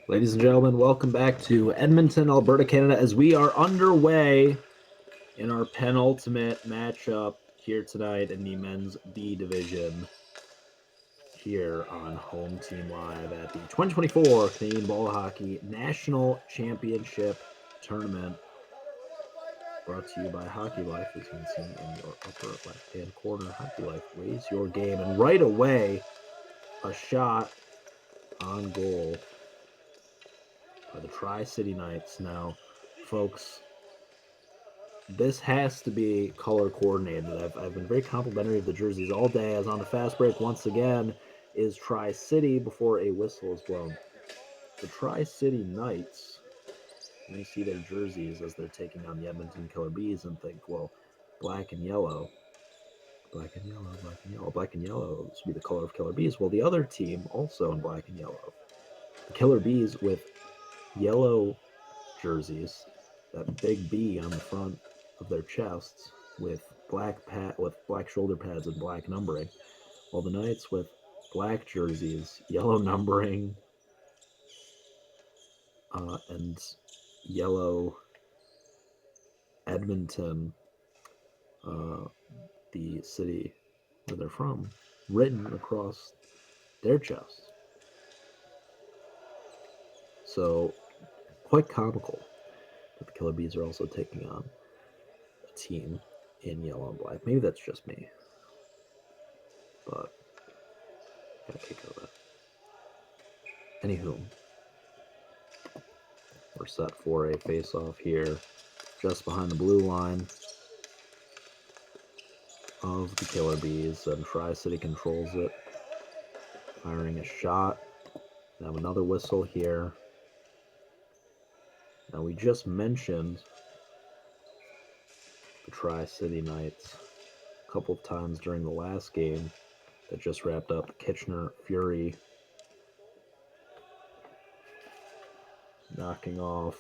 Ladies and gentlemen, welcome back to Edmonton, Alberta, Canada, as we are underway in our penultimate matchup here tonight in the men's B division here on Home Team Live at the 2024 Canadian Ball Hockey National Championship Tournament. Brought to you by Hockey Life, as you can see in your upper left-hand corner. Hockey Life, raise your game. And right away, a shot on goal by the Tri-City Knights. Now, folks, this has to be color coordinated. I've been very complimentary of the jerseys all day. As on the fast break once again is Tri-City before a whistle is blown. The Tri-City Knights may see their jerseys as they're taking on the Edmonton Killer Bees and think, well, black and yellow. Black and yellow, black and yellow, black and yellow. This would be the color of Killer Bees. Well, the other team also in black and yellow. The Killer Bees with yellow jerseys, that big B on the front of their chests with black shoulder pads and black numbering, while the Knights with black jerseys, yellow numbering, and yellow Edmonton, the city where they're from, written across their chests. So, quite comical that the Killer Bees are also taking on a team in yellow and black. Maybe that's just me, but gotta kick out of that. Anywho, we're set for a face-off here, just behind the blue line of the Killer Bees, and Tri-City controls it, firing a shot. We have another whistle here. Now, we just mentioned the Tri-City Knights a couple of times during the last game that just wrapped up. Kitchener Fury knocking off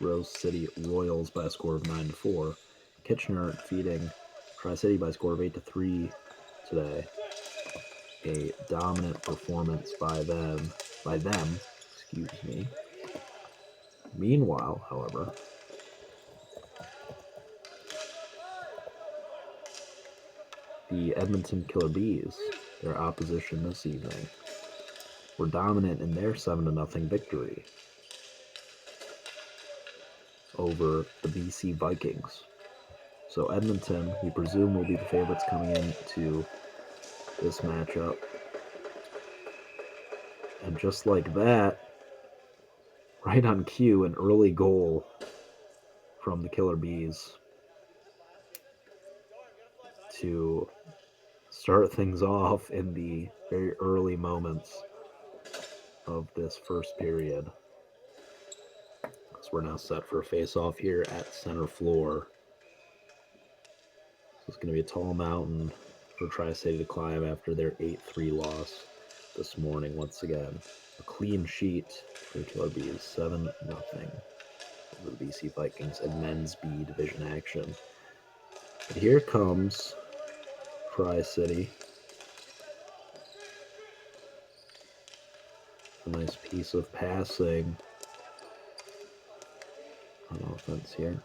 Rose City Royals by a score of 9-4. Kitchener defeating Tri-City by a score of 8-3 today. A dominant performance by them. Excuse me. Meanwhile, however, the Edmonton Killer Bees, their opposition this evening, were dominant in their 7-0 victory over the BC Vikings. So Edmonton, we presume, will be the favorites coming into this matchup. And just like that, right on cue, an early goal from the Killer Bees to start things off in the very early moments of this first period. So we're now set for a face-off here at center floor. So it's going to be a tall mountain for Tri-City to climb after their 8-3 loss this morning. Once again, a clean sheet for the Killer Bees, 7-0 over the BC Vikings in men's B division action. But here comes Tri-City. A nice piece of passing on offense here.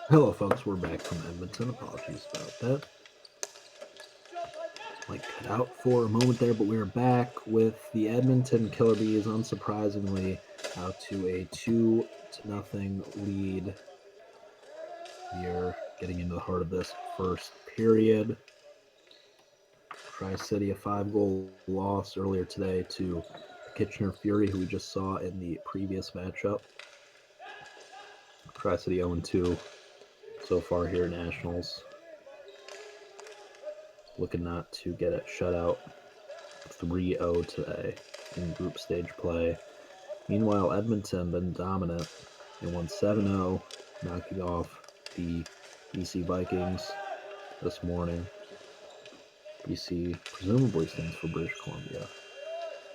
Hello, folks. We're back from Edmonton. Apologies about that. Like cut out for a moment there, but we are back with the Edmonton Killer Bees, unsurprisingly, out to a 2-0 lead. We are getting into the heart of this first period. TriCity, a 5-goal loss earlier today to Kitchener Fury, who we just saw in the previous matchup. TriCity 0-2 so far here at Nationals. Looking not to get it shut out 3-0 today in group stage play. Meanwhile, Edmonton been dominant. They won 7-0, knocking off the BC Vikings this morning. BC presumably stands for British Columbia.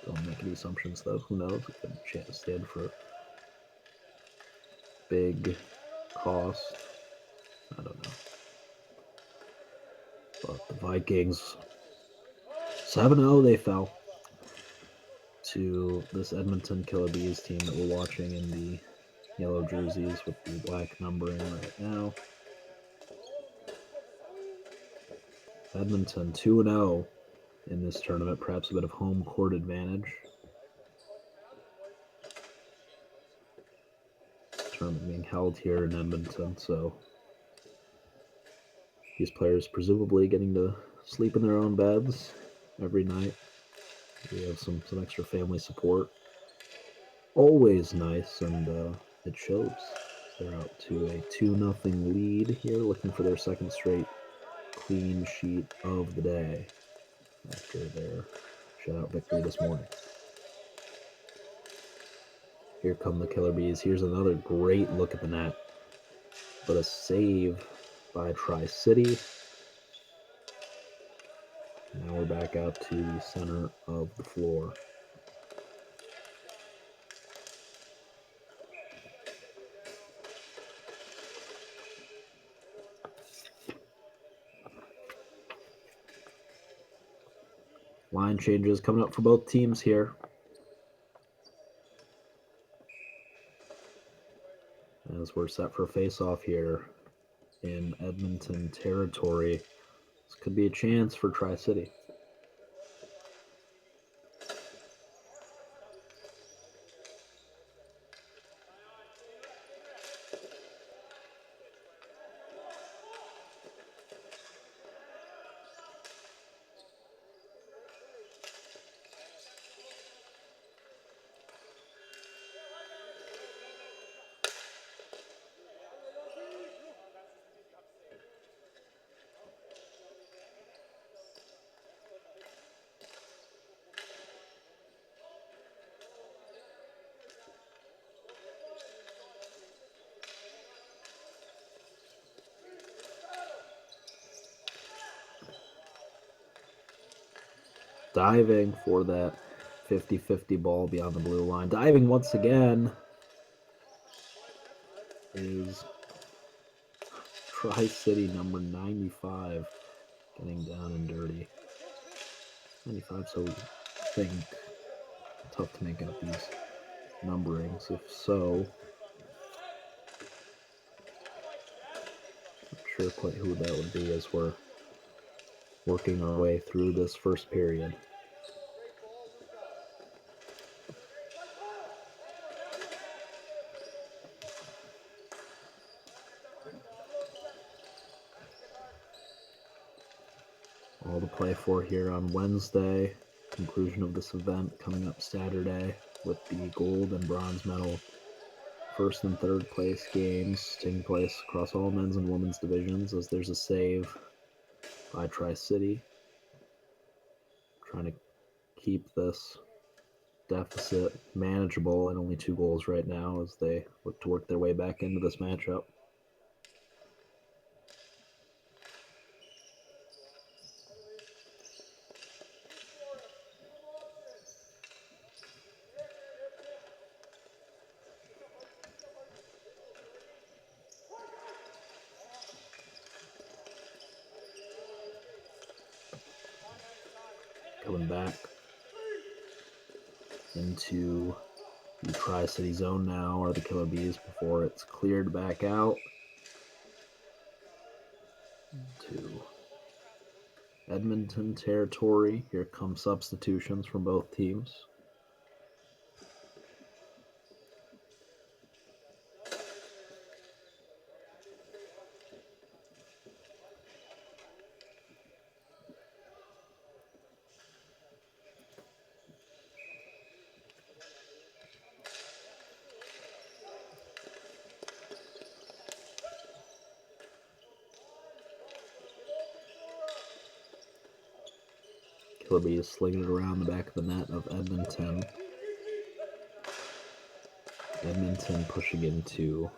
Don't make any assumptions, though. Who knows? It could stand for big cost. I don't know. But the Vikings, 7-0, they fell to this Edmonton Killer Bees team that we're watching in the yellow jerseys with the black numbering right now. Edmonton 2-0 in this tournament, perhaps a bit of home court advantage. Tournament being held here in Edmonton, so these players presumably getting to sleep in their own beds every night. We have some extra family support. Always nice, and it shows. They're out to a 2-0 lead here, looking for their second straight clean sheet of the day after their shutout victory this morning. Here come the Killer Bees. Here's another great look at the net, but a save by TriCity. Now we're back out to the center of the floor. Line changes coming up for both teams here. As we're set for a face-off here in Edmonton territory. This could be a chance for TriCity. Diving for that 50-50 ball beyond the blue line. Diving once again is TriCity number 95, getting down and dirty. 95, so we think tough to make out these numberings. If so, not sure quite who that would be as we're working our way through this first period. All to play for here on Wednesday. Conclusion of this event coming up Saturday with the gold and bronze medal first and third place games taking place across all men's and women's divisions, as there's a save by TriCity trying to keep this deficit manageable at only 2 goals right now as they look to work their way back into this matchup. Coming back into the TriCity zone now are the Killer Bees before it's cleared back out. into Edmonton territory. Here come substitutions from both teams. Killer Bees slinging it around the back of the net of Edmonton. Edmonton pushing into,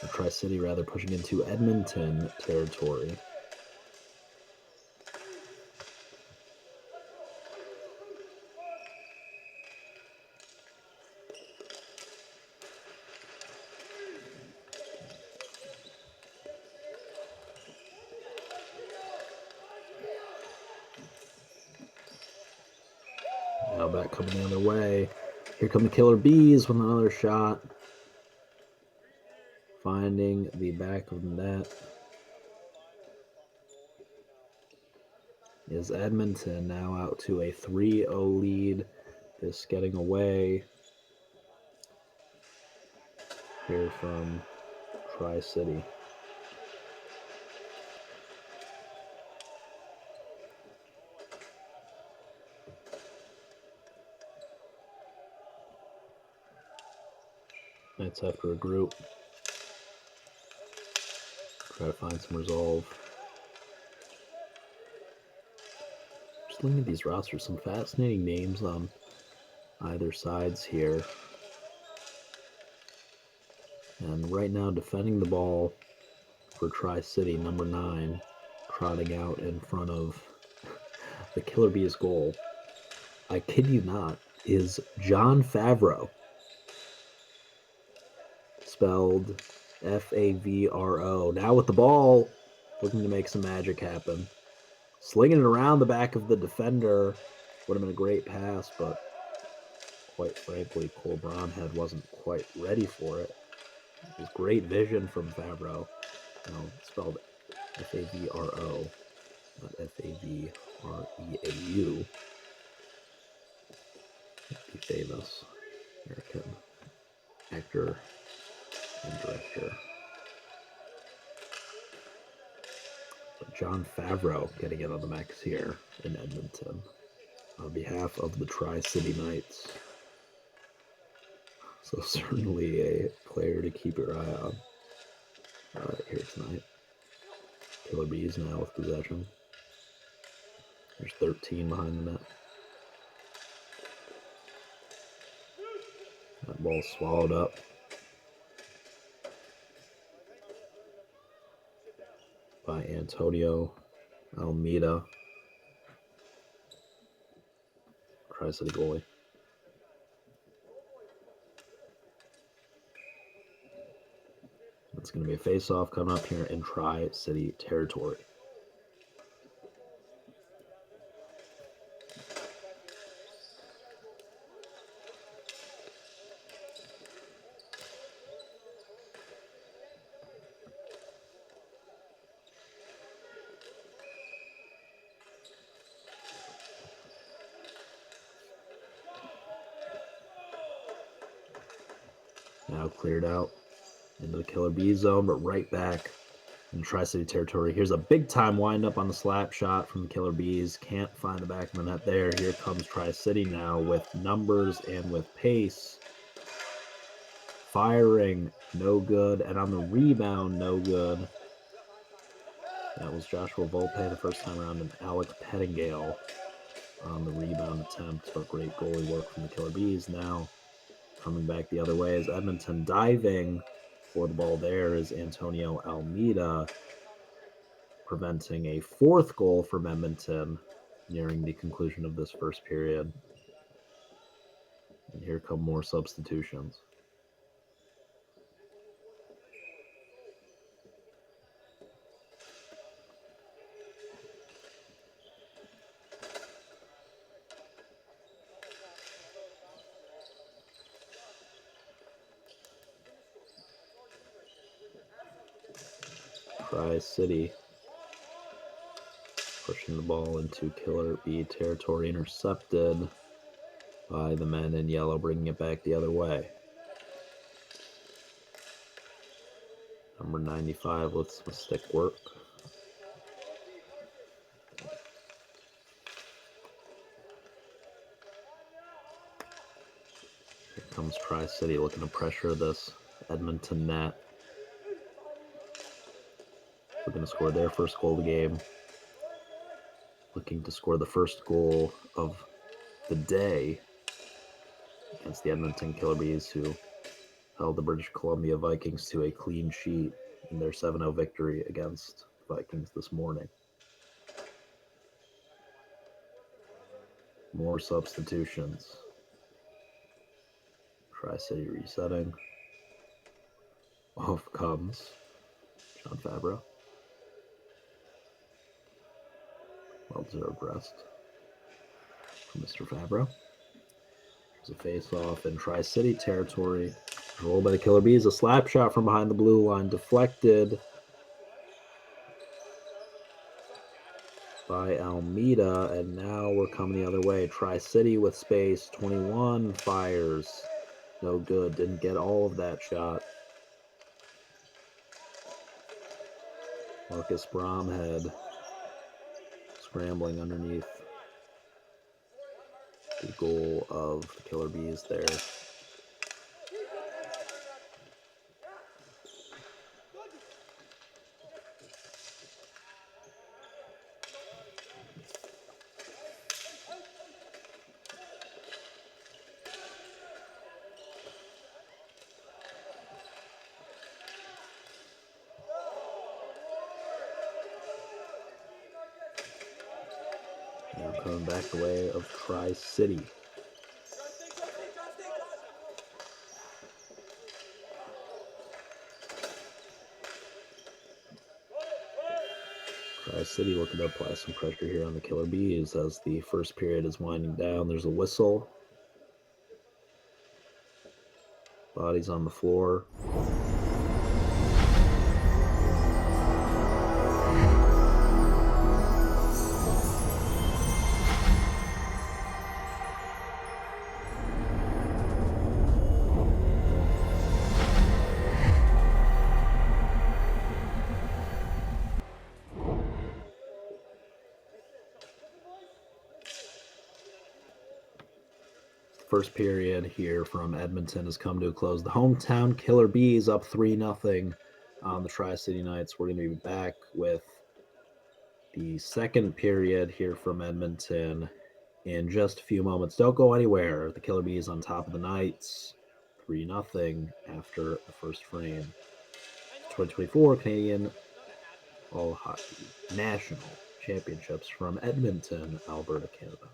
or TriCity rather, pushing into Edmonton territory. Now back coming the other way. Here come the Killer Bees with another shot. Finding the back of the net is Edmonton, now out to a 3-0 lead. This getting away here from TriCity. Knights have to regroup. Try to find some resolve. Just looking at these rosters, some fascinating names on either sides here. And right now, defending the ball for TriCity, number 9, trotting out in front of the Killer Bees goal. I kid you not, is John Favreau. Spelled Favro. Now with the ball, looking to make some magic happen. Slinging it around the back of the defender. Would have been a great pass, but quite frankly, Cole Bromhead wasn't quite ready for it. It was great vision from Favreau. Spelled Favro, not Favreau. The famous American actor and director. But John Favreau getting it on the max here in Edmonton on behalf of the TriCity Knights. So certainly a player to keep your eye on here tonight. Killer Bees now with possession. There's 13 behind the net. That ball swallowed up. By Antonio Almeida. TriCity goalie. It's going to be a face-off coming up here in TriCity territory. Now cleared out into the Killer Bee zone, but right back in TriCity territory. Here's a big-time wind-up on the slap shot from the Killer Bees. Can't find the back of the net there. Here comes TriCity now with numbers and with pace. Firing, no good. And on the rebound, no good. That was Joshua Volpe the first time around, and Alec Pettingale on the rebound attempt. But great goalie work from the Killer Bees. Now coming back the other way is Edmonton diving for the ball. There is Antonio Almeida, preventing a 4th goal from Edmonton nearing the conclusion of this first period. And here come more substitutions. TriCity Pushing the ball into Killer Bee territory, intercepted by the men in yellow, bringing it back the other way. Number 95 lets the stick work. Here comes TriCity looking to pressure this Edmonton net. Looking to score their first goal of the game. Looking to score the first goal of the day against the Edmonton Killer Bees, who held the British Columbia Vikings to a clean sheet in their 7-0 victory against the Vikings this morning. More substitutions. TriCity resetting. Off comes John Fabro. Well-deserved rest for Mr. Fabro. There's a face-off in TriCity territory. Rolled by the Killer Bees. A slap shot from behind the blue line. Deflected by Almeida. And now we're coming the other way. TriCity with space. 21 fires. No good. Didn't get all of that shot. Marcus Bromhead scrambling underneath the goal of the Killer Bees there. Now coming back the way of TriCity. TriCity looking to apply some pressure here on the Killer Bees as the first period is winding down. There's a whistle. Bodies on the floor. First period here from Edmonton has come to a close. The hometown Killer Bees up 3-0 on the TriCity Knights. We're going to be back with the second period here from Edmonton in just a few moments. Don't go anywhere. The Killer Bees on top of the Knights, 3-0 after the first frame. 2024 Canadian All Hockey National Championships from Edmonton, Alberta, Canada.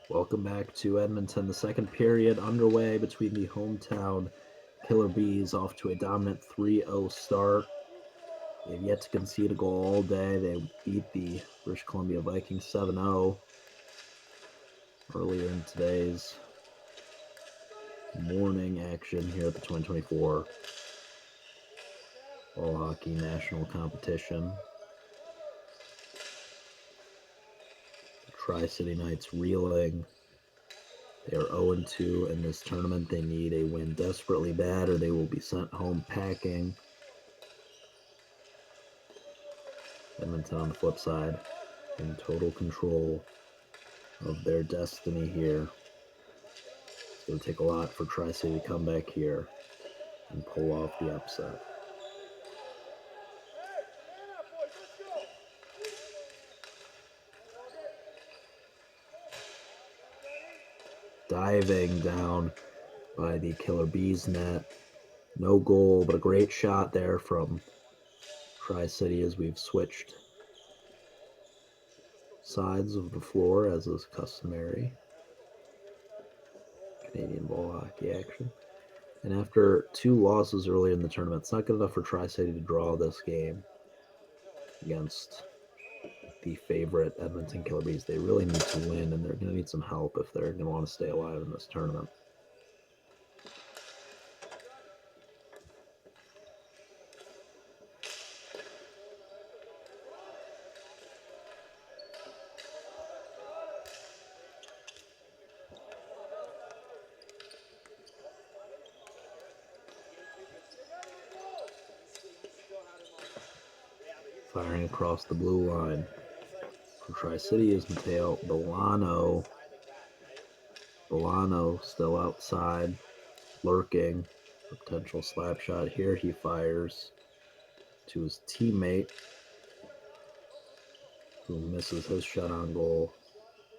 Welcome back to Edmonton. The second period underway between the hometown Killer Bees off to a dominant 3-0 start. They've yet to concede a goal all day. They beat the British Columbia Vikings 7-0 earlier in today's morning action here at the 2024 Ball Hockey National Competition. The TriCity Knights reeling. They are 0-2 in this tournament. They need a win desperately bad or they will be sent home packing. Edmonton on the flip side in total control of their destiny here. It's going to take a lot for TriCity to come back here and pull off the upset. Diving down by the Killer Bees net. No goal, but a great shot there from TriCity as we've switched sides of the floor as is customary. Canadian ball hockey action. And after 2 losses earlier in the tournament, it's not good enough for TriCity to draw this game against the favorite Edmonton Killer Bees. They really need to win, and they're going to need some help if they're going to want to stay alive in this tournament. Firing across the blue line for TriCity is Matteo Bolano. Bolano still outside, lurking. A potential slap shot here. He fires to his teammate, who misses his shot on goal.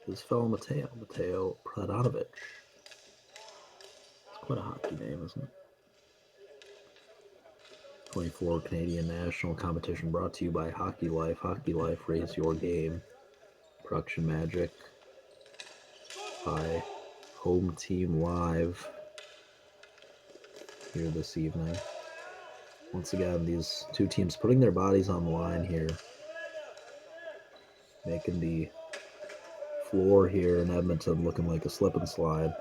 His fellow Matteo Pradanovic. It's quite a hockey name, isn't it? 24 Canadian National Competition brought to you by Hockey Life. Hockey Life, raise your game. Production magic by Home Team Live here this evening. Once again, these two teams putting their bodies on the line here, making the floor here in Edmonton looking like a slip and slide.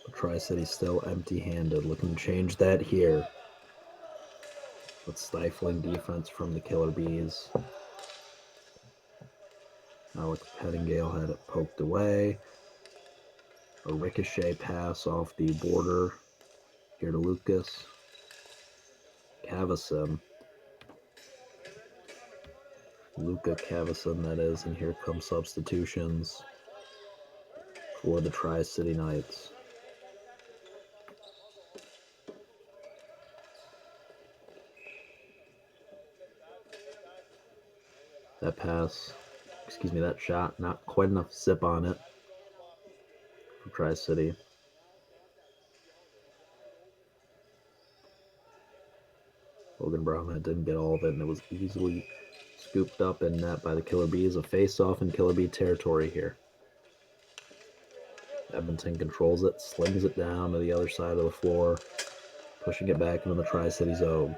But TriCity still empty-handed, looking to change that here. With stifling defense from the Killer Bees. Alec Pettingale had it poked away. A ricochet pass off the border here to Lucas Cavison. Luca Cavison, that is, and here come substitutions for the TriCity Knights. That shot, not quite enough zip on it for TriCity. Logan Brown didn't get all of it, and it was easily scooped up in net by the Killer Bees. A face-off in Killer Bee territory here. Edmonton controls it, slings it down to the other side of the floor, pushing it back into the TriCity zone.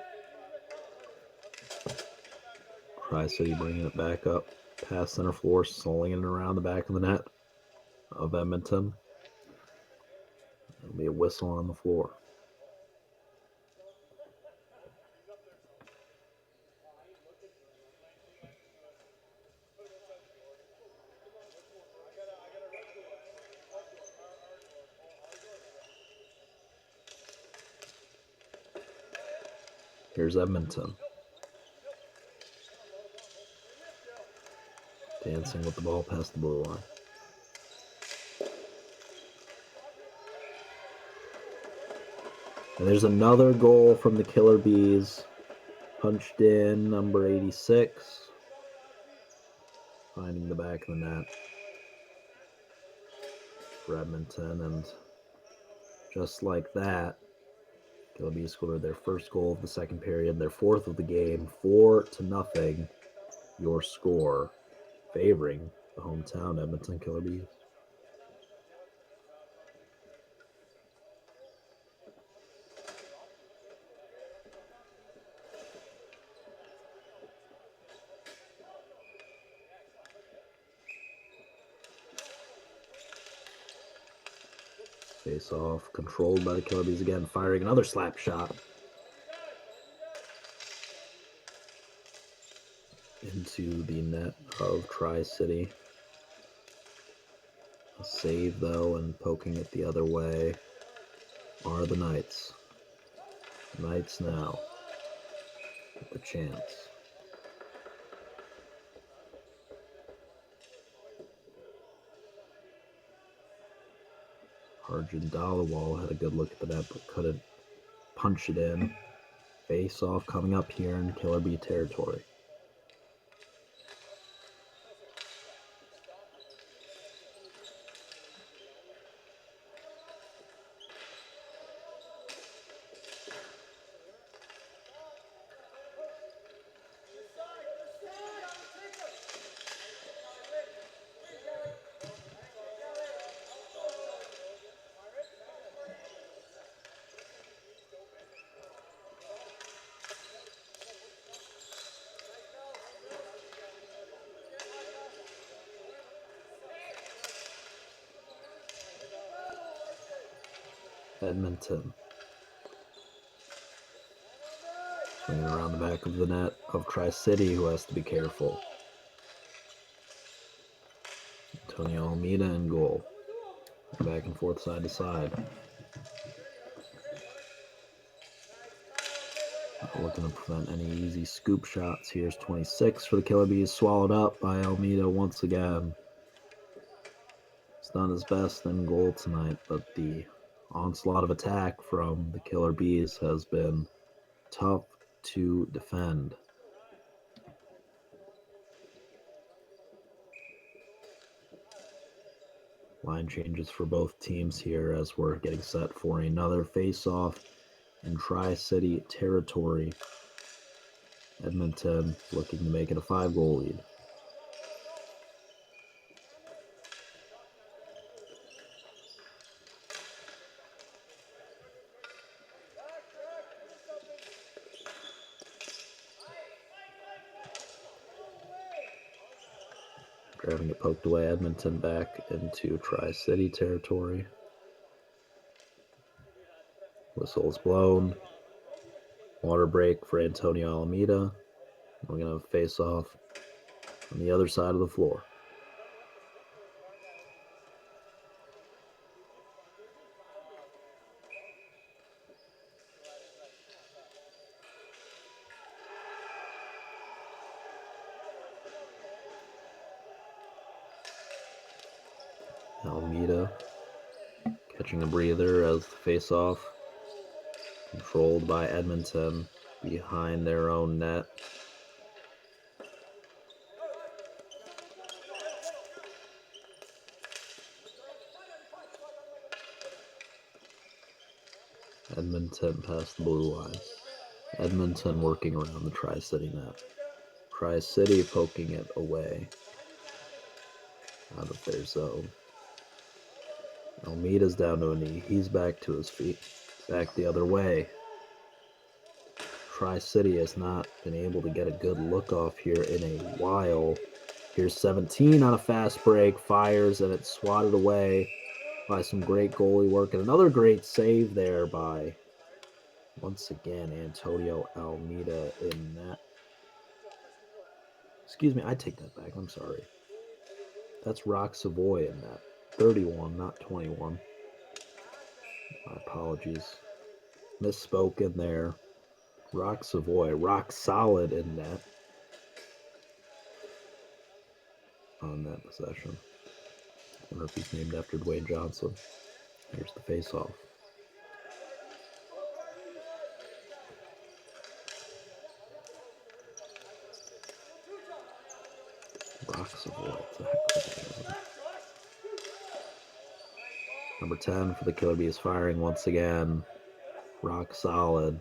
TriCity bringing it back up past center floor, slinging it around the back of the net of Edmonton. There'll be a whistle on the floor. Here's Edmonton. Dancing with the ball past the blue line. And there's another goal from the Killer Bees. Punched in, number 86. Finding the back of the net for Edmonton. And just like that, Killer Bees scored their first goal of the second period, their fourth of the game, 4-0. Your score favoring the hometown Edmonton Killer Bees. Face off, controlled by the Killer Bees again, firing another slap shot into the net of TriCity. A save though, and poking it the other way are the Knights. Knights now with the chance. Arjun Dalawal had a good look at the net, but couldn't punch it in. Face off coming up here in Killer Bee territory. Edmonton. Swinging around the back of the net of TriCity, who has to be careful. Antonio Almeida in goal. Back and forth, side to side. Not looking to prevent any easy scoop shots. Here's 26 for the Killer Bees, swallowed up by Almeida once again. He's done his best in goal tonight, but the onslaught of attack from the Killer Bees has been tough to defend. Line changes for both teams here as we're getting set for another face-off in TriCity territory. Edmonton looking to make it a 5-goal lead. Having it poked away, Edmonton back into TriCity territory. Whistle is blown. Water break for Antonio Almeida. We're going to face off on the other side of the floor. Almeida catching a breather as the face-off, controlled by Edmonton behind their own net. Edmonton past the blue line. Edmonton working around the TriCity net. TriCity poking it away out of their zone. Almeida's down to a knee. He's back to his feet. Back the other way. TriCity has not been able to get a good look off here in a while. Here's 17 on a fast break. Fires, and it's swatted away by some great goalie work. And another great save there by, once again, Antonio Almeida in net. Excuse me, I take that back. I'm sorry. That's Rock Savoy in net. 31, not 21. My apologies. Misspoke in there. Rock Savoy, rock solid in net on that possession. I wonder if he's named after Dwayne Johnson. Here's the face-off. Rock Savoy, exactly. Number 10 for the Killer Bees firing once again. Rock solid.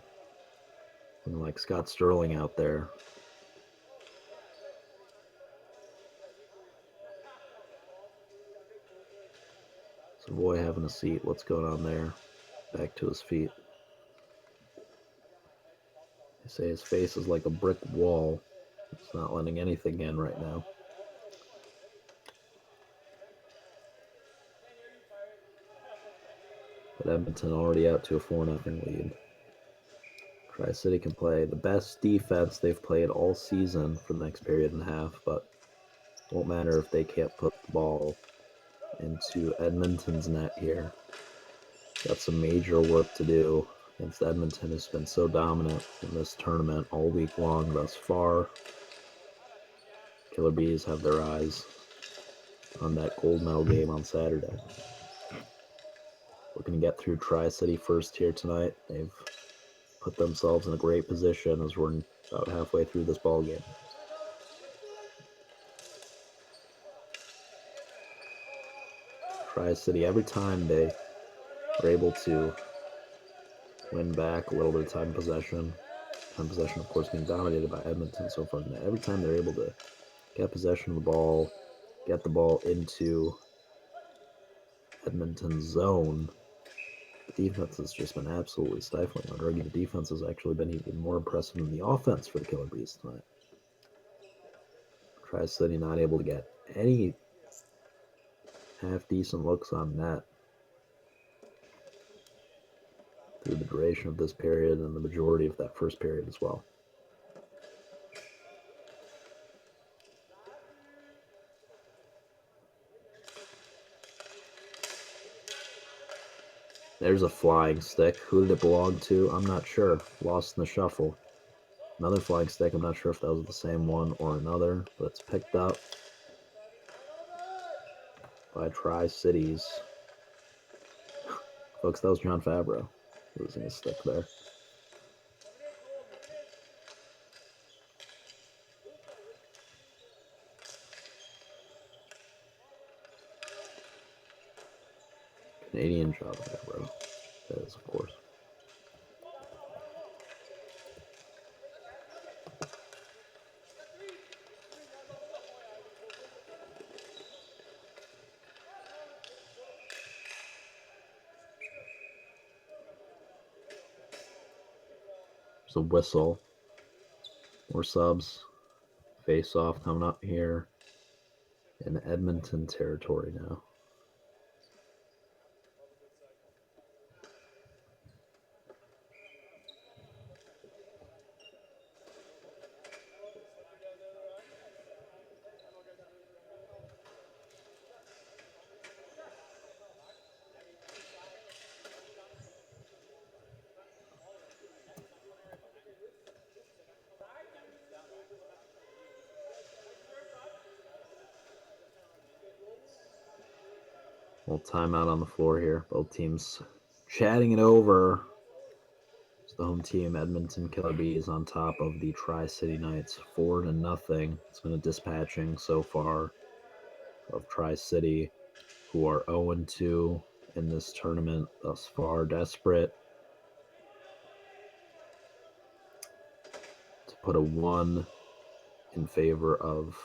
Looking like Scott Sterling out there. Savoy having a seat. What's going on there? Back to his feet. They say his face is like a brick wall. It's not letting anything in right now. But Edmonton already out to a 4-0 lead. TriCity can play the best defense they've played all season for the next period and a half, but it won't matter if they can't put the ball into Edmonton's net here. Got some major work to do against Edmonton, who's been so dominant in this tournament all week long thus far. Killer Bees have their eyes on that gold medal game on Saturday. Looking to get through TriCity first here tonight. They've put themselves in a great position as we're about halfway through this ball game. TriCity, every time they are able to win back a little bit of time possession, of course, being dominated by Edmonton so far tonight. Every time they're able to get possession of the ball, get the ball into Edmonton's zone, the defense has just been absolutely stifling. I'd argue the defense has actually been even more impressive than the offense for the Killer Bees tonight. TriCity not able to get any half-decent looks on net through the duration of this period and the majority of that first period as well. There's a flying stick. Who did it belong to? I'm not sure. Lost in the shuffle. Another flying stick. I'm not sure if that was the same one or another, but it's picked up by Tri-Cities. Folks, that was John Favreau losing his stick there. Canadian John Favreau. That is, of course. There's a whistle. More subs. Face off coming up here in Edmonton territory now. Little timeout on the floor here. Both teams chatting it over. It's the home team, Edmonton Killer Bees, on top of the Tri-City Knights, 4-0. It's been a dispatching so far of Tri-City, who are 0-2 in this tournament thus far. Desperate to put a 1 in favor of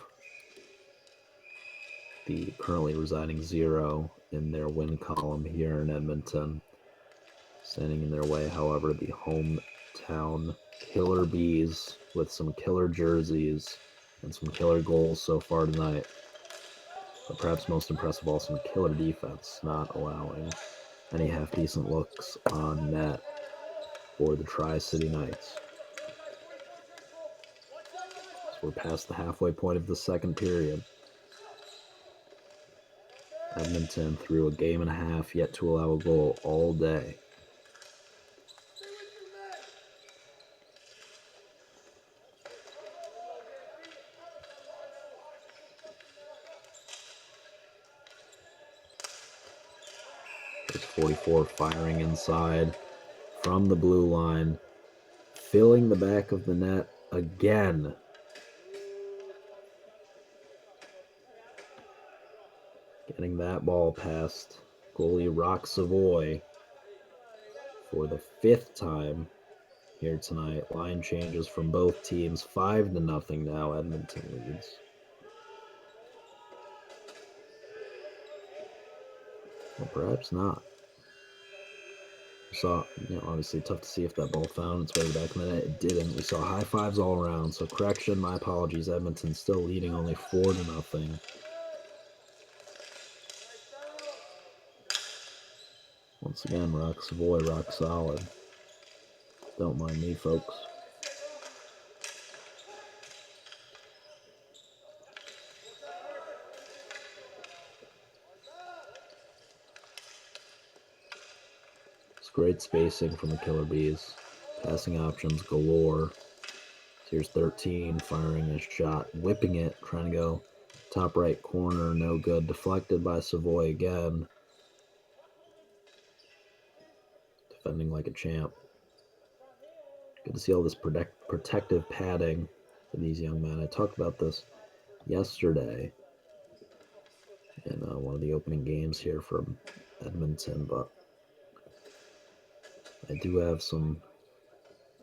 the currently residing 0 in their win column here in Edmonton. Standing in their way, however, the hometown Killer Bees with some killer jerseys and some killer goals so far tonight. But perhaps most impressive, also some killer defense, not allowing any half-decent looks on net for the Tri-City Knights. So we're past the halfway point of the second period. Edmonton through a game and a half, yet to allow a goal all day. There's 44 firing inside from the blue line, filling the back of the net again. Getting that ball past goalie Rock Savoy for the 5th time here tonight. Line changes from both teams. 5-0 now. Edmonton leads. Well, perhaps not. We saw, obviously tough to see if that ball found its way back in the net. It didn't. We saw high fives all around. So correction, my apologies. Edmonton still leading only 4-0. Once again, Rock Savoy, rock solid. Don't mind me, folks. It's great spacing from the Killer Bees. Passing options galore. Here's 13, firing a shot, whipping it, trying to go top right corner, no good. Deflected by Savoy again. Defending like a champ. Good to see all this protective padding for these young men. I talked about this yesterday in one of the opening games here from Edmonton, but I do have some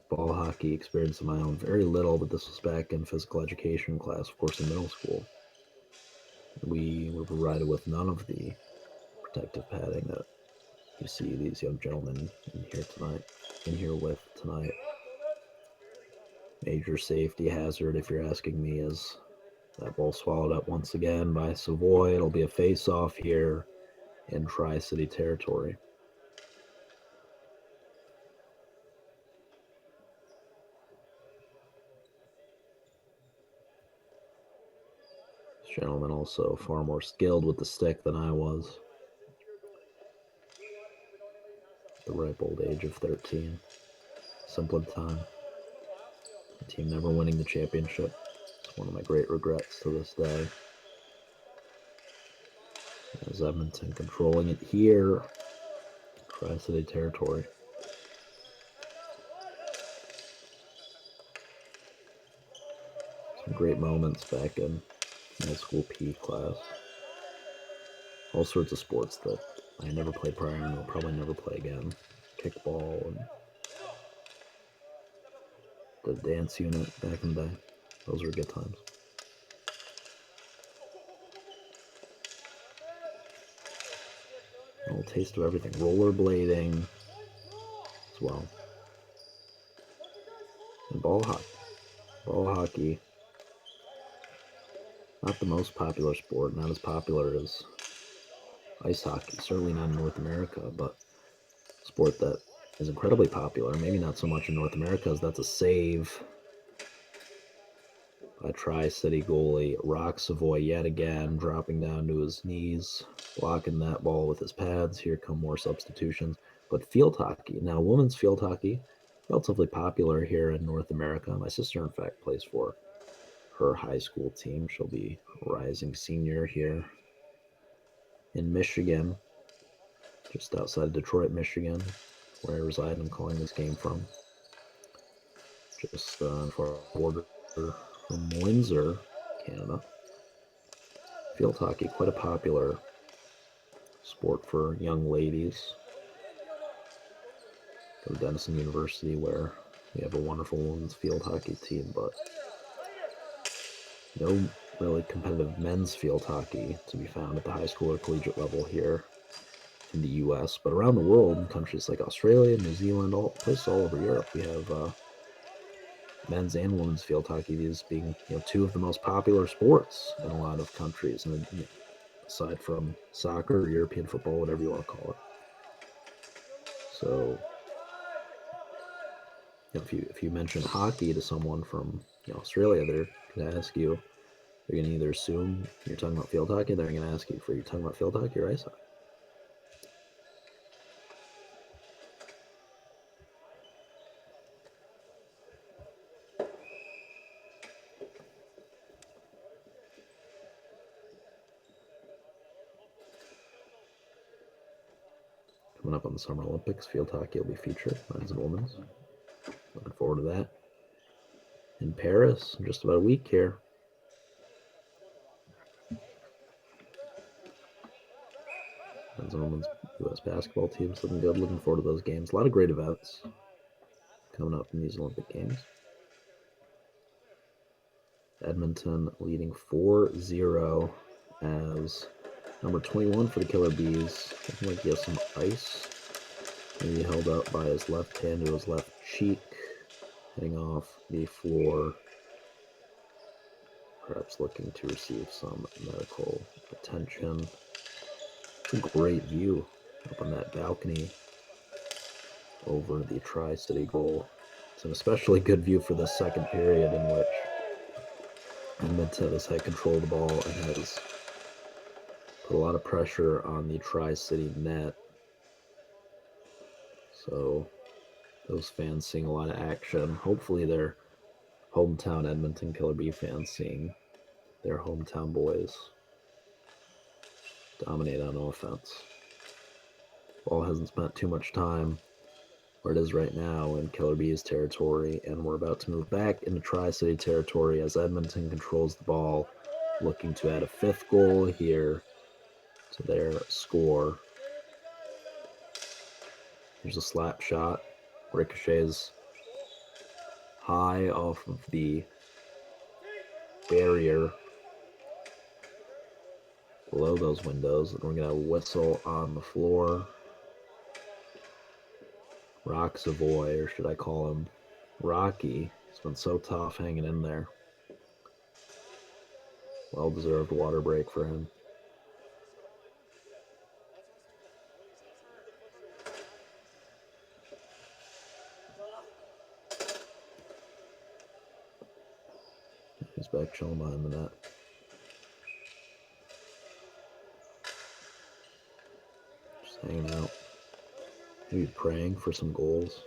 ball hockey experience of my own. Very little, but this was back in physical education class, of course, in middle school. We were provided with none of the protective padding that you see these young gentlemen in here with tonight. Major safety hazard, if you're asking me, is that ball swallowed up once again by Savoy. It'll be a face-off here in Tri-City territory. This gentleman also far more skilled with the stick than I was. The ripe old age of 13. Simpler time. The team never winning the championship. It's one of my great regrets to this day. As Edmonton controlling it here. Tri-City territory. Some great moments back in high school PE class. All sorts of sports that I never played prior and will probably never play again. Kickball and the dance unit back in the day. Those were good times. A little taste of everything. Rollerblading as well. And ball hockey. Ball hockey. Not the most popular sport. Not as popular as ice hockey. Certainly not in North America, but a sport that is incredibly popular. Maybe not so much in North America as that's a save by Tri-City goalie Rock Savoy yet again, dropping down to his knees, blocking that ball with his pads. Here come more substitutions. But field hockey, now women's field hockey, relatively popular here in North America. My sister, in fact, plays for her high school team. She'll be a rising senior here in Michigan, just outside Detroit, Michigan, where I reside. I'm calling this game from. Just for a border from Windsor, Canada. Field hockey, quite a popular sport for young ladies. Go to Denison University, where we have a wonderful women's field hockey team, but no really competitive men's field hockey to be found at the high school or collegiate level here in the U.S. But around the world, in countries like Australia, New Zealand, places all over Europe, we have men's and women's field hockey, these being two of the most popular sports in a lot of countries, and aside from soccer, European football, whatever you want to call it. So, if you mention hockey to someone from Australia, they're going to ask you. They're going to either assume you're talking about field hockey, they're going to ask you, you're talking about field hockey or ice hockey. Coming up on the Summer Olympics, field hockey will be featured, men's and women's. Looking forward to that. In Paris, in just about a week here. Men's and women's U.S. basketball teams looking good. Looking forward to those games. A lot of great events coming up in these Olympic Games. Edmonton leading 4-0 as number 21 for the Killer Bees. Looking like he has some ice. Maybe held up by his left hand to his left cheek. Heading off the floor. Perhaps looking to receive some medical attention. It's a great view up on that balcony over the TriCity goal. It's an especially good view for the second period, in which Edmonton has had control of the ball and has put a lot of pressure on the TriCity net. So those fans seeing a lot of action. Hopefully their hometown Edmonton Killer Bee fans seeing their hometown boys dominate on offense. Ball hasn't spent too much time where it is right now in Killer Bees territory, and we're about to move back into TriCity territory as Edmonton controls the ball, looking to add a fifth goal here to their score. Here's a slap shot, ricochets high off of the barrier below those windows, and we're going to whistle on the floor. Rock Savoy, or should I call him Rocky? He's been so tough hanging in there. Well-deserved water break for him. He's back chilling behind the net. Just hanging out. Maybe praying for some goals.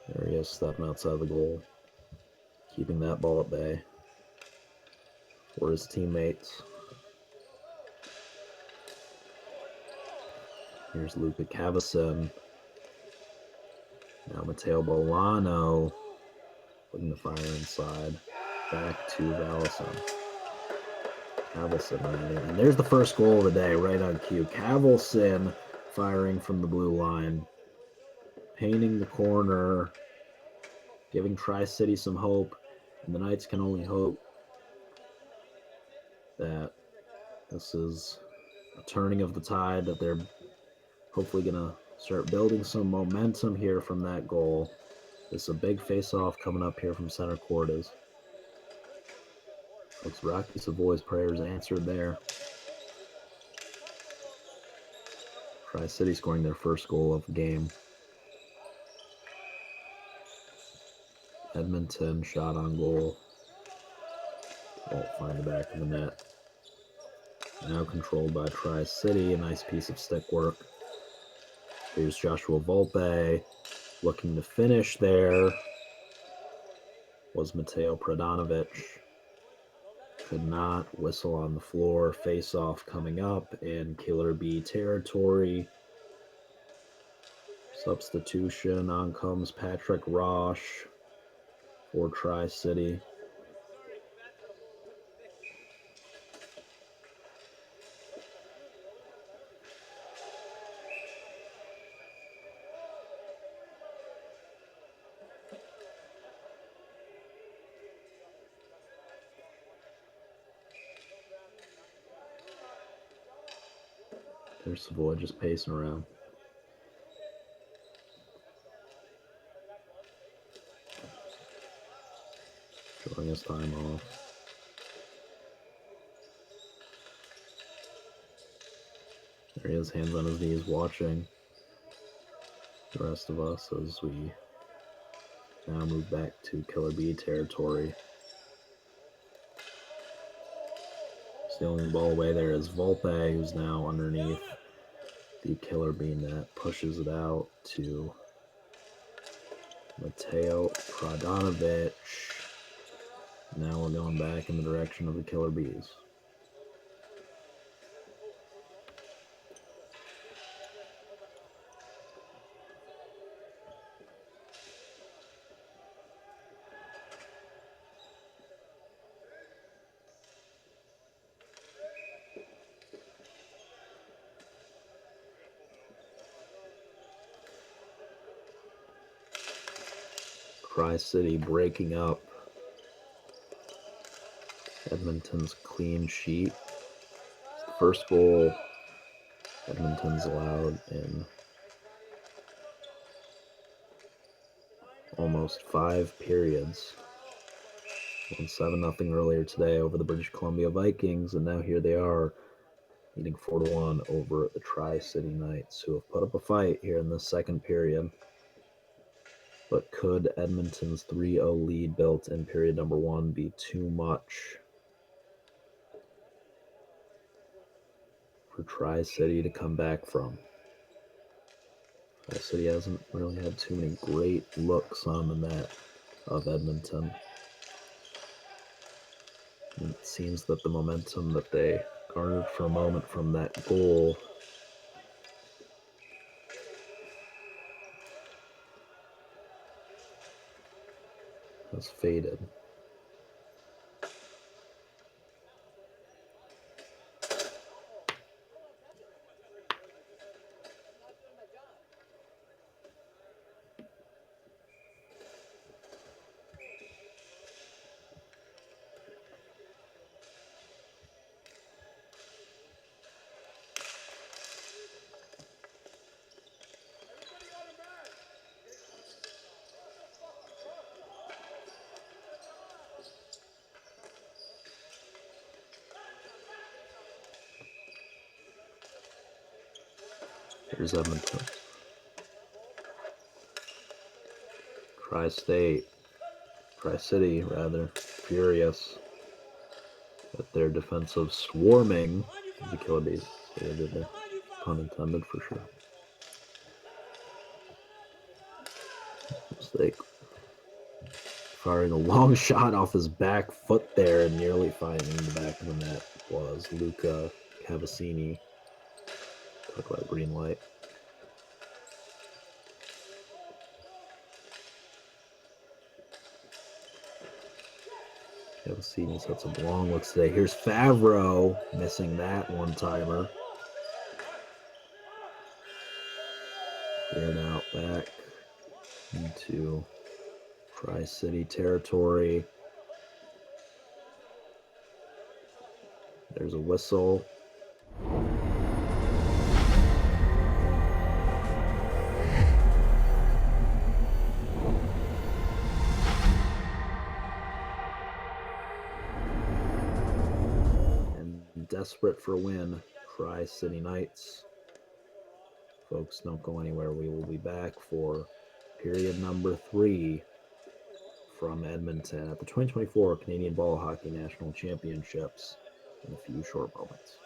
There he is, stepping outside the goal. Keeping that ball at bay for his teammates. Here's Luca Cavison. Now Matteo Bolano looking to fire inside. Back to Valison. Cavilson, and there's the first goal of the day, right on cue. Cavilson firing from the blue line, painting the corner, giving TriCity some hope, and the Knights can only hope that this is a turning of the tide, that they're hopefully going to start building some momentum here from that goal. This is a big face-off coming up here from center court. As looks Rocky Savoy's prayers answered there. TriCity scoring their first goal of the game. Edmonton shot on goal. Won't find the back of the net. Now controlled by TriCity. A nice piece of stick work. Here's Joshua Volpe looking to finish there. Was Mateo Pradanovic. Could not. Whistle on the floor. Face off coming up in Killer Bee territory. Substitution. On comes Patrick Roche for TriCity. There's Savoy just pacing around. Showing his time off. There he is, hands on his knees, watching the rest of us as we now move back to Killer Bee territory. Stealing the ball away there is Volpe, who's now underneath the Killer Bee net. Pushes it out to Mateo Pradanovic. Now we're going back in the direction of the Killer Bees. TriCity breaking up Edmonton's clean sheet. It's the first goal Edmonton's allowed in almost 5 periods. Won 7-0 earlier today over the British Columbia Vikings, and now here they are leading 4-1 over the TriCity Knights, who have put up a fight here in the second period. But could Edmonton's 3-0 lead built in period number 1 be too much for TriCity to come back from? TriCity hasn't really had too many great looks on the net of Edmonton. And it seems that the momentum that they garnered for a moment from that goal has faded. Here's Edmonton. TriCity, rather, furious at their defensive swarming of the Killer Bees. So they did there. Pun intended for sure. Mistake. Firing a long shot off his back foot there and nearly finding the back of the net was Luca Cavassini. Talk about a green light. Cavassini's had some long looks today. Here's Favreau missing that one-timer. Cleared out back into TriCity territory. There's a whistle. And desperate for a win, TriCity Knights. Folks, don't go anywhere. We will be back for period number 3 from Edmonton at the 2024 Canadian Ball Hockey National Championships in a few short moments.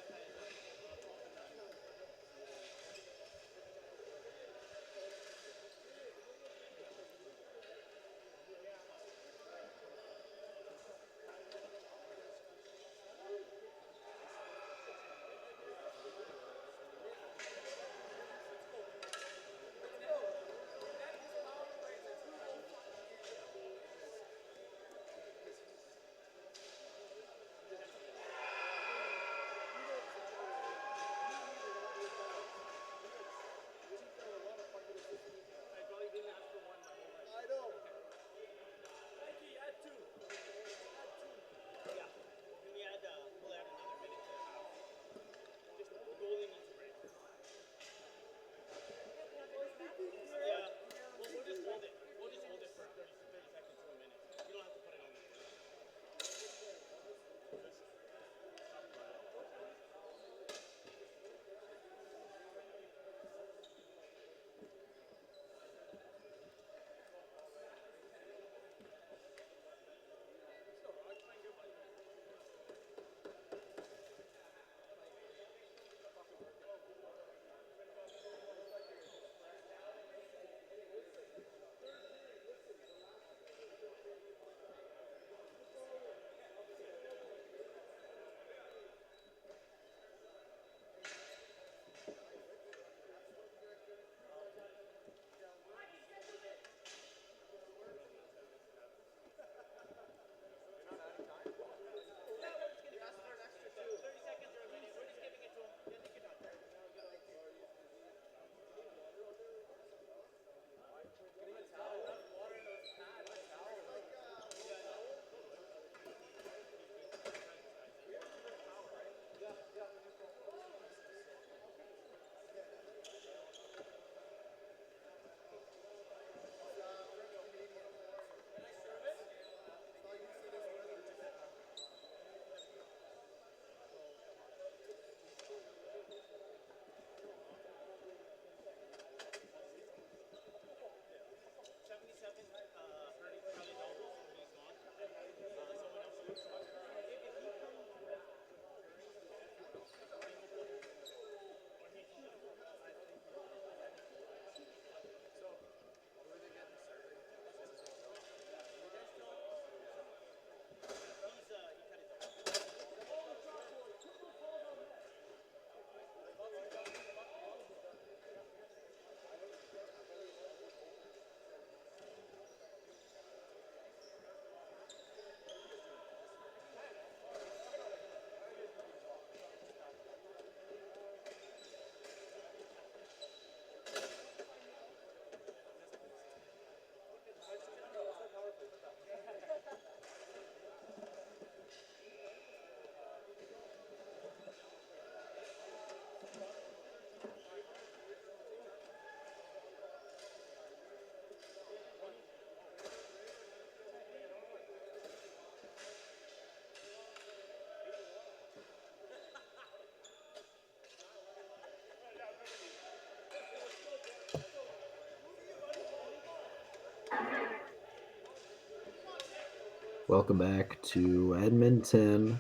Welcome back to Edmonton,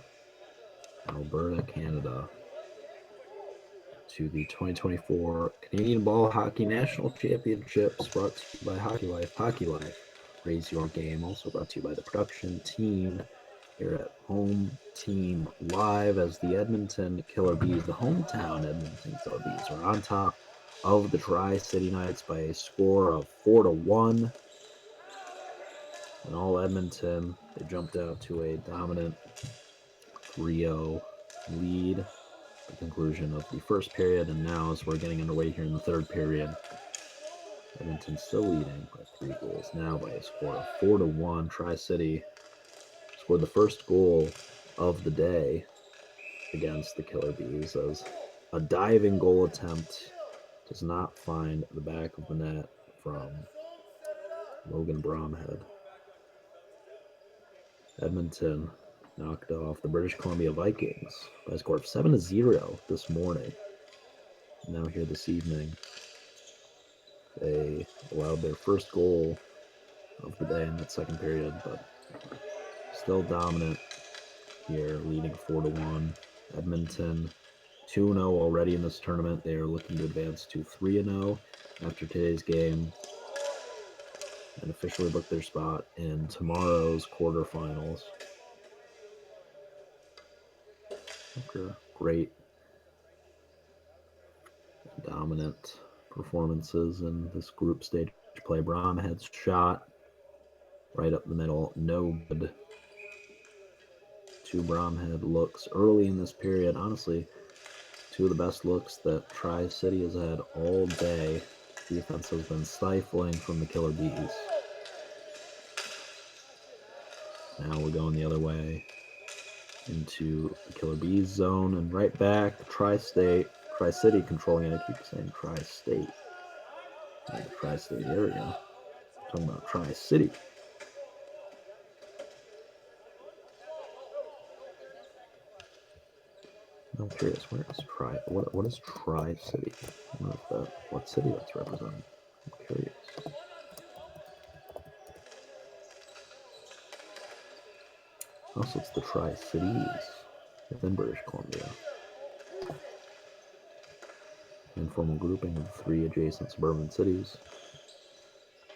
Alberta, Canada, to the 2024 Canadian Ball Hockey National Championships, brought to you by Hockey Life. Hockey Life, raise your game. Also brought to you by the production team here at Home Team Live, as the Edmonton Killer Bees, the hometown Edmonton Killer Bees, are on top of the Tri-City Knights by a score of 4-1. And all Edmonton, they jumped out to a dominant 3-0 lead at the conclusion of the first period. And now, as we're getting underway here in the third period, Edmonton still leading by 3 goals now by a score of 4-1. Tri-City scored the first goal of the day against the Killer Bees, as a diving goal attempt does not find the back of the net from Logan Bromhead. Edmonton knocked off the British Columbia Vikings by a score of 7-0 this morning. Now here this evening, they allowed their first goal of the day in that second period, but still dominant here, leading 4-1. Edmonton 2-0 already in this tournament. They are looking to advance to 3-0 after today's game and officially book their spot in tomorrow's quarterfinals. After great, dominant performances in this group stage play, Bromhead's shot right up the middle, no good. 2 Bromhead looks early in this period. Honestly, 2 of the best looks that Tri-City has had all day. Defense has been stifling from the Killer Bees. Now we're going the other way into the Killer Bees zone, and right back, Tri-City controlling it. I keep saying Tri-State. The Tri-State area. I'm talking about Tri-City. I'm curious, where is what is Tri-City? What city that's representing? I'm curious. Also, it's the Tri-Cities within British Columbia. An informal grouping of 3 adjacent suburban cities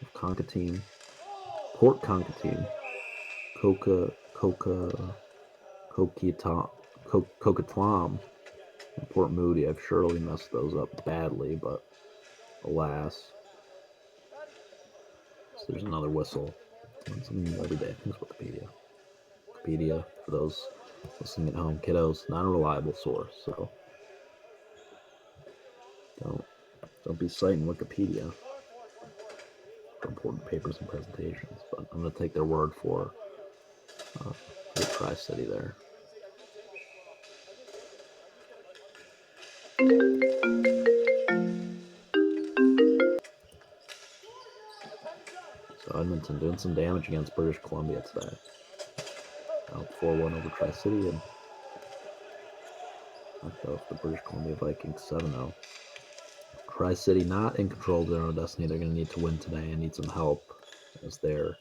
of Concoquitine, Port Concoquitine, Coquitlam, and Port Moody. I've surely messed those up badly, but alas. So there's another whistle. Something new every day. I think it's Wikipedia. Wikipedia, for those listening at home, kiddos, not a reliable source, so don't be citing Wikipedia for important papers and presentations. But I'm going to take their word for the Tri-City there. So Edmonton doing some damage against British Columbia today. Out 4-1 over Tri-City, and knocked off the British Columbia Vikings 7-0. Tri-City not in control of their own destiny. They're going to need to win today and need some help, as they're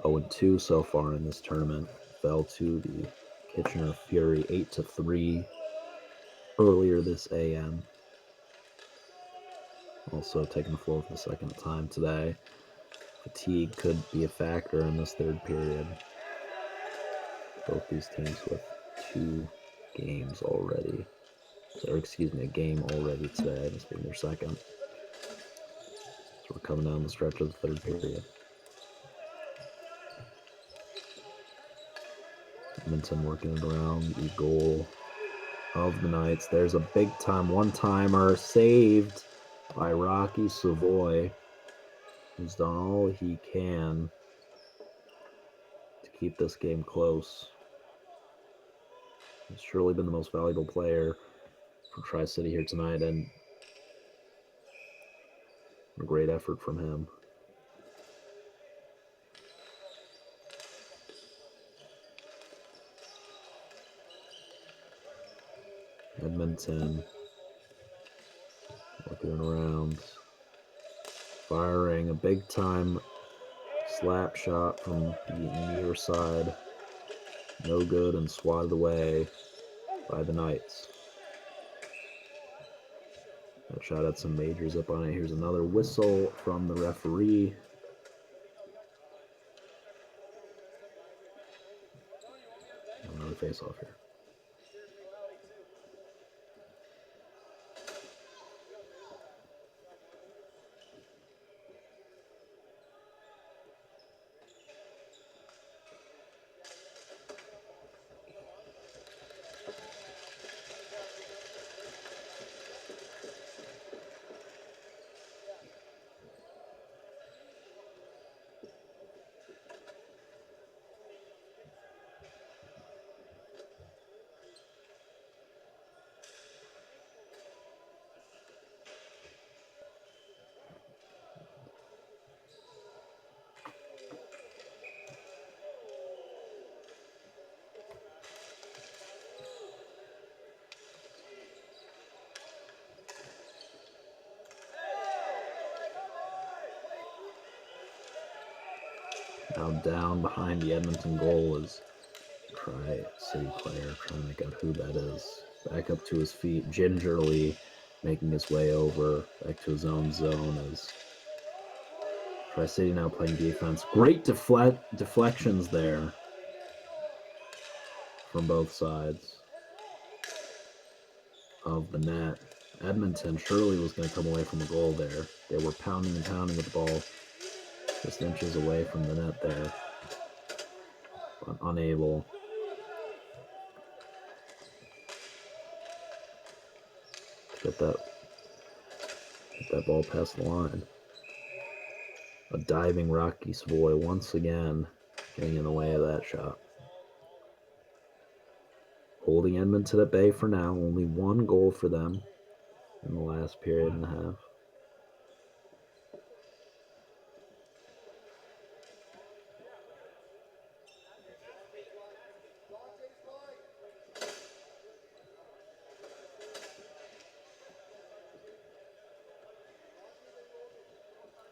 0-2 so far in this tournament. Fell to the Kitchener Fury 8-3 earlier this AM. Also taking the floor for the second time today. Fatigue could be a factor in this third period. Both these teams with 2 games already. Or excuse me, a game already today. This being their second. So we're coming down the stretch of the third period. Edmonton working it around the goal of the Knights. There's a big time one-timer saved by Rocky Savoy, who's done all he can to keep this game close. He's surely been the most valuable player for Tri-City here tonight, and a great effort from him. Edmonton looking around, firing a big time Slap shot from the near side. No good and swatted away by the Knights. That shot had some major zip on it. Here's another whistle from the referee. Another face-off here. Now down behind the Edmonton goal is TriCity player trying to make out who that is. Back up to his feet, gingerly making his way over back to his own zone as TriCity now playing defense. Great deflections there from both sides of the net. Edmonton surely was going to come away from a goal there. They were pounding and pounding with the ball just inches away from the net there, but unable. Get that ball past the line. A diving Rocky Savoy once again getting in the way of that shot. Holding Edmonton at bay for now. Only one goal for them in the last period and a half.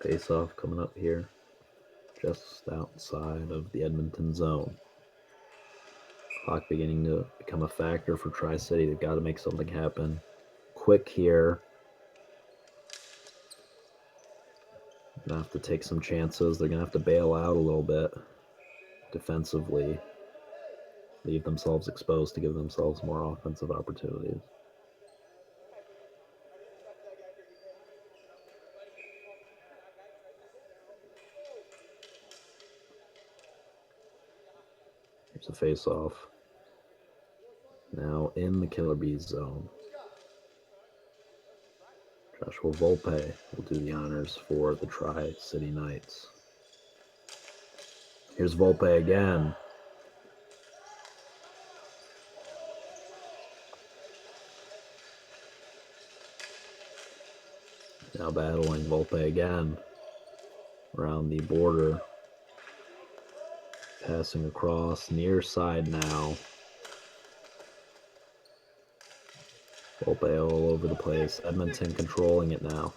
Face-off coming up here, just outside of the Edmonton zone. Clock beginning to become a factor for TriCity. They've got to make something happen quick here. Gonna have to take some chances. They're gonna have to bail out a little bit defensively, leave themselves exposed to give themselves more offensive opportunities. Here's a face-off. Now in the Killer Bees zone. Joshua Volpe will do the honors for the TriCity Knights. Here's Volpe again. Now battling Volpe again around the border. Passing across, near side now. Volpe all over the place. Edmonton controlling it now.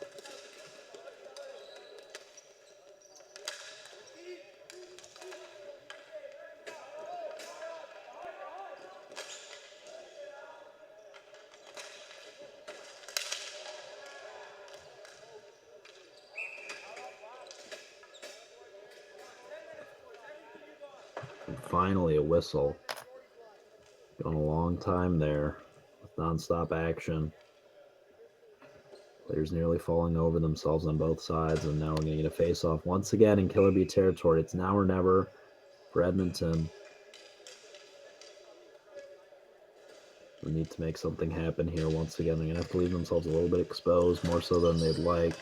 And finally a whistle. Going a long time there with nonstop action. Players nearly falling over themselves on both sides, and now we're going to get a face-off once again in Killer Bee territory. It's now or never for Edmonton. We need to make something happen here once again. They're going to have to leave themselves a little bit exposed, more so than they'd like.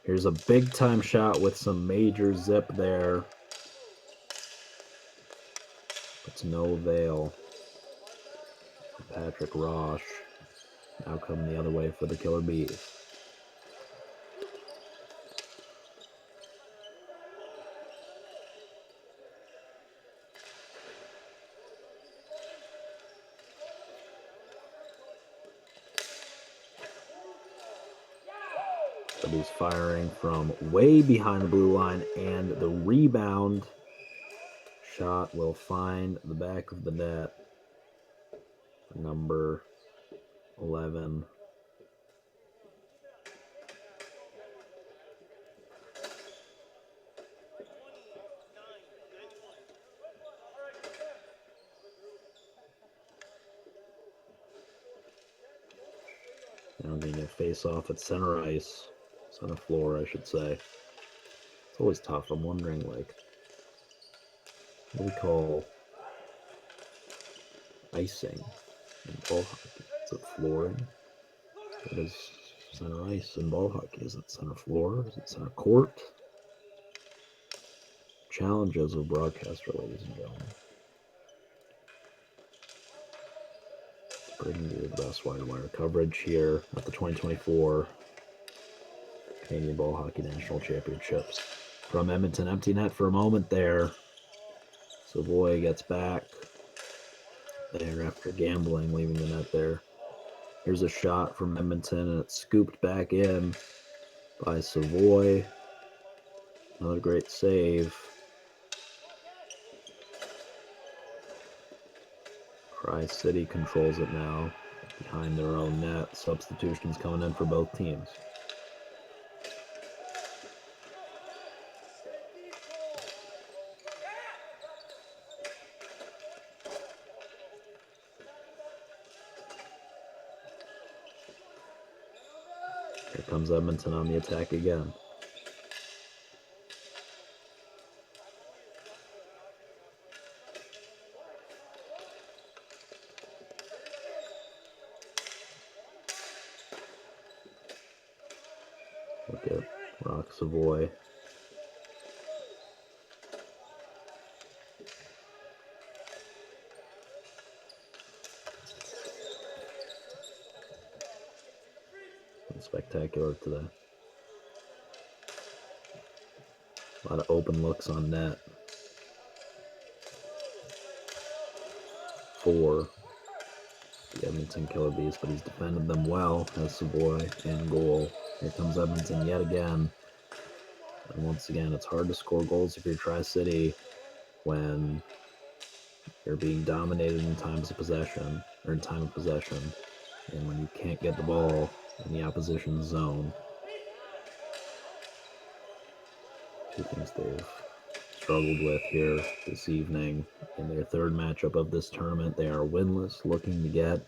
Here's a big-time shot with some major zip there. But to no avail. Patrick Roche now coming the other way for the Killer Bees. But he's firing from way behind the blue line, and the rebound shot will find the back of the net. Number 11. Now getting a face-off at center ice. Center floor, I should say. It's always tough. I'm wondering, like, what do we call icing in ball hockey? Is it flooring? What is center ice in ball hockey? Is it center floor? Is it center court? Challenges of broadcaster, ladies and gentlemen. Bringing you the best wire-to-wire coverage here at the 2024 Canadian Ball Hockey National Championships. From Edmonton, empty net for a moment there. Savoy gets back there after gambling, leaving the net there. Here's a shot from Edmonton, and it's scooped back in by Savoy. Another great save. TriCity controls it now behind their own net. Substitutions coming in for both teams. Here comes Edmonton on the attack again. Look at Rock Savoy. Spectacular today. A lot of open looks on net for the Edmonton Killer Bees, but he's defended them well as Savoy in goal. Here comes Edmonton yet again. And once again, it's hard to score goals if you're Tri-City when you're being dominated in times of possession, or in time of possession, and when you can't get the ball in the opposition zone. Two things they've struggled with here this evening in their third matchup of this tournament. They are winless, looking to get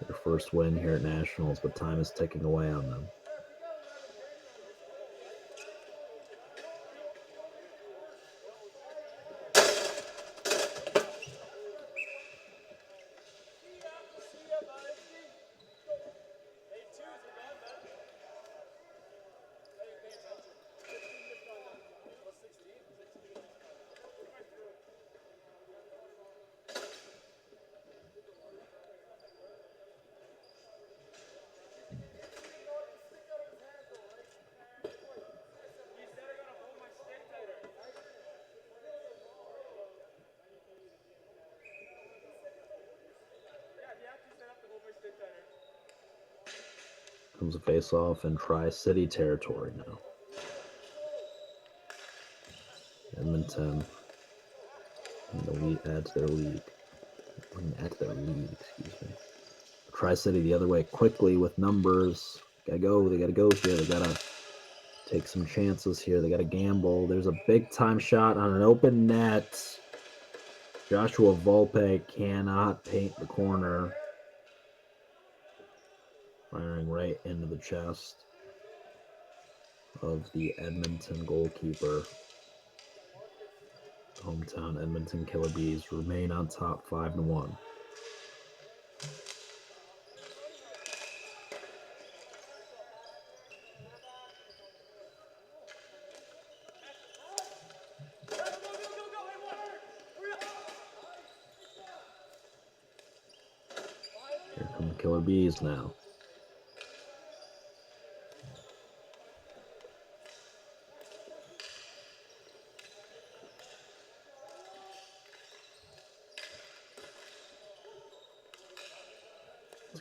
their first win here at Nationals, but time is ticking away on them. Comes a face-off in Tri-City territory now. Edmonton in the lead, adds their lead. Excuse me. Tri-City the other way quickly with numbers. They gotta go here. They gotta take some chances here. They gotta gamble. There's a big-time shot on an open net. Joshua Volpe cannot paint the corner. Firing right into the chest of the Edmonton goalkeeper. Hometown Edmonton Killer Bees remain on top 5-1. Here come the Killer Bees now.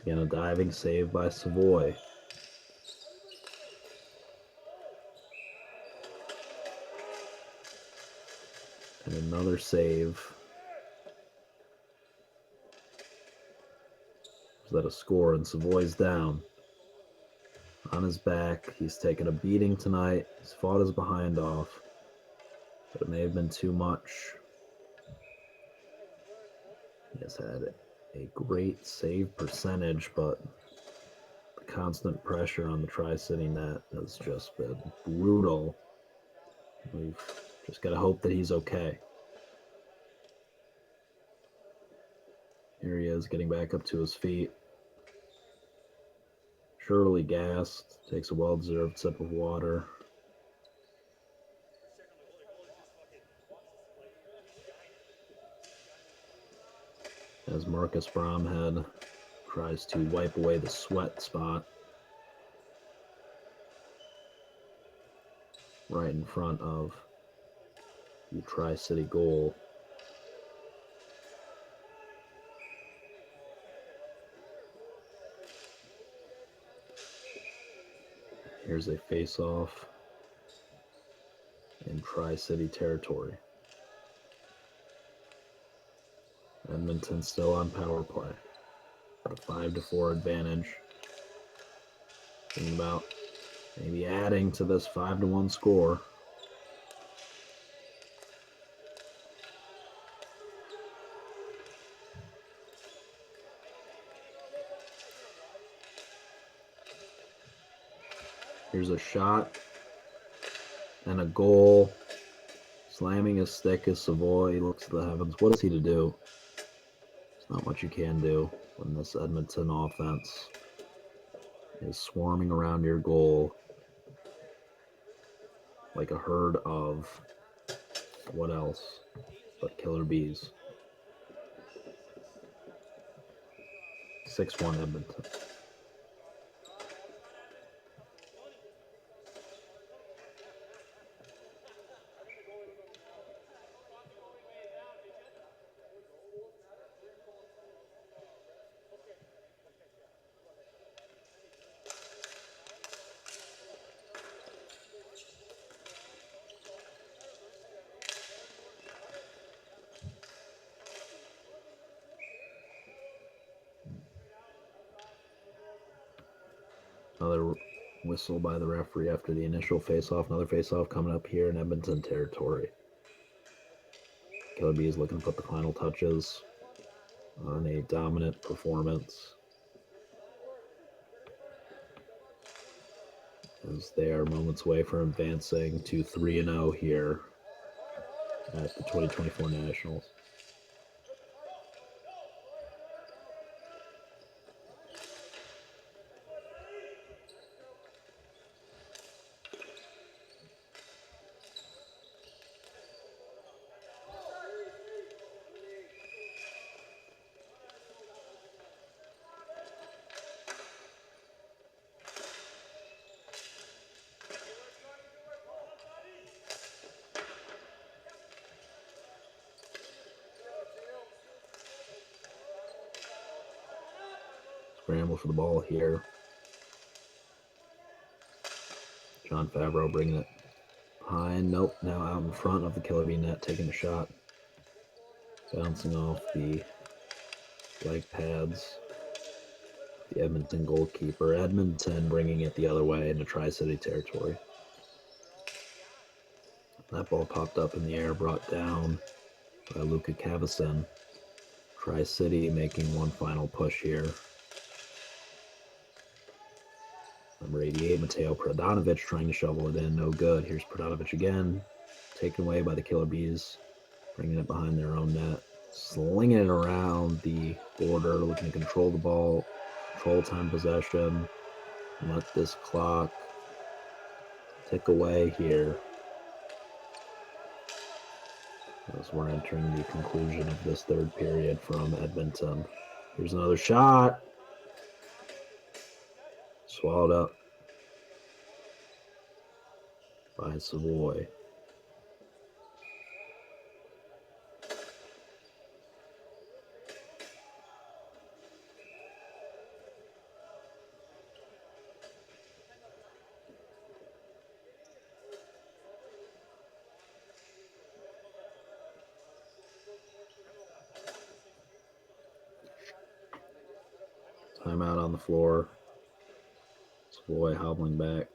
Again, a diving save by Savoy. And another save. Is that a score? And Savoy's down. On his back. He's taken a beating tonight. He's fought his behind off. But it may have been too much. He has had a great save percentage, but the constant pressure on the TriCity net has just been brutal. We've just got to hope that he's okay. Here he is, getting back up to his feet. Surely gassed, takes a well-deserved sip of water. As Marcus Bromhead tries to wipe away the sweat spot right in front of the TriCity goal. Here's a face-off in TriCity territory. Edmonton still on power play. A 5-4 advantage. Thinking about maybe adding to this 5-1 score. Here's a shot and a goal. Slamming his stick is Savoy. He looks to the heavens. What is he to do? There's not much you can do when this Edmonton offense is swarming around your goal like a herd of what else but killer bees. 6-1 Edmonton. Another whistle by the referee after the initial face-off. Another face-off coming up here in Edmonton territory. Killer Bees looking to put the final touches on a dominant performance as they are moments away from advancing to 3-0 here at the 2024 Nationals. Scramble for the ball here. John Favreau bringing it behind. Nope, now out in front of the Killer Bee net, taking a shot. Bouncing off the leg pads. The Edmonton goalkeeper. Edmonton bringing it the other way into TriCity territory. That ball popped up in the air, brought down by Luka Cavison. TriCity making one final push here. Number 88, Mateo Pradanovic trying to shovel it in. No good. Here's Pradanovic again. Taken away by the Killer Bees. Bringing it behind their own net. Slinging it around the border. Looking to control the ball. Control time possession. Let this clock tick away here as we're entering the conclusion of this third period from Edmonton. Here's another shot. Swallowed up by Savoy. Timeout on the floor. Savoy hobbling back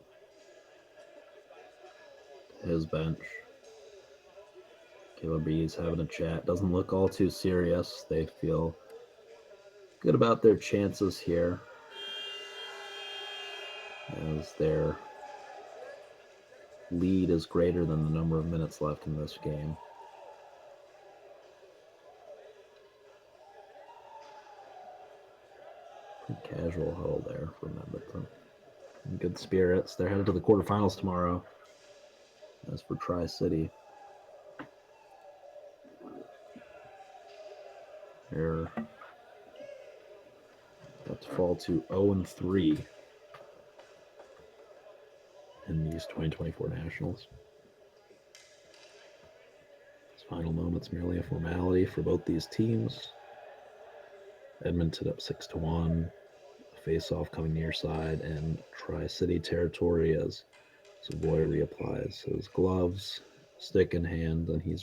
to his bench. Caleb Reed's having a chat. Doesn't look all too serious. They feel good about their chances here as their lead is greater than the number of minutes left in this game. Pretty casual huddle there for Edmonton. In good spirits. They're headed to the quarterfinals tomorrow. As for TriCity, they're about to fall to 0-3 in these 2024 Nationals. This final moment's merely a formality for both these teams. Edmonton up 6-1. Face-off coming near side and TriCity territory as Savoy reapplies his gloves, stick in hand, and he's